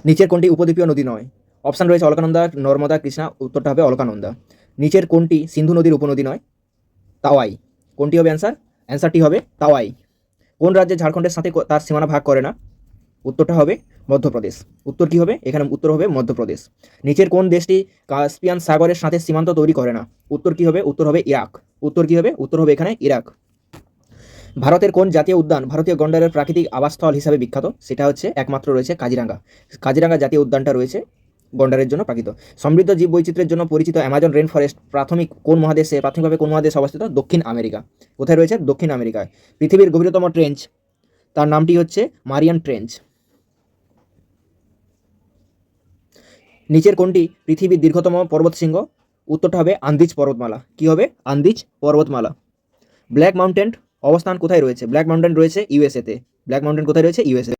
নিচের কোনটি উপদ্বীপীয় নদী নয়? অপশান রয়েছে অলকানন্দা, নর্মদা, কৃষ্ণা। উত্তরটা হবে অলকানন্দা। নিচের কোনটি সিন্ধু নদীর উপনদী নয়? তাওয়াই। কোনটি হবে অ্যান্সার? অ্যান্সারটি হবে তাওয়াই। কোন রাজ্যে ঝাড়খণ্ডের সাথে তার সীমানা ভাগ করে না? উত্তরটা হবে মধ্যপ্রদেশ। উত্তর কি হবে? এখানে উত্তর হবে মধ্যপ্রদেশ। নিচের কোন দেশটি কাস্পিয়ান সাগরের সাথে সীমান্ত তৈরি করে না? উত্তর কি হবে? উত্তর হবে ইরাক। উত্তর কি হবে? উত্তর হবে এখানে ইরাক। ভারতের কোন জাতীয় উদ্যান ভারতীয় গন্ডারের প্রাকৃতিক আবাসস্থল হিসাবে বিখ্যাত? সেটা হচ্ছে একমাত্র রয়েছে কাজিরাঙ্গা। কাজিরাঙ্গা জাতীয় উদ্যানটা রয়েছে গন্ডারের জন্য প্রাকৃত। সমৃদ্ধ জীববৈচিত্র্যের জন্য পরিচিত অ্যামাজন রেন ফরেস্ট প্রাথমিকভাবে কোন মহাদেশে অবস্থিত? দক্ষিণ আমেরিকা। কোথায় রয়েছে? দক্ষিণ আমেরিকায়। পৃথিবীর গভীরতম ট্রেঞ্চ, তার নামটি হচ্ছে মারিয়ান ট্রেঞ্চ। নিচের কোনটি পৃথিবীর দীর্ঘতম পর্বতশৃঙ্গ? উত্তরটা হবে আন্দিজ পর্বতমালা। কি হবে? আন্দিজ পর্বতমালা। ব্ল্যাক মাউন্টেন অবস্থান কোথায় রয়েছে? ব্ল্যাক মাউন্টেন রয়েছে ইউএসএতে। ব্ল্যাক মাউন্টেন কোথায় রয়েছে? ইউএসএ।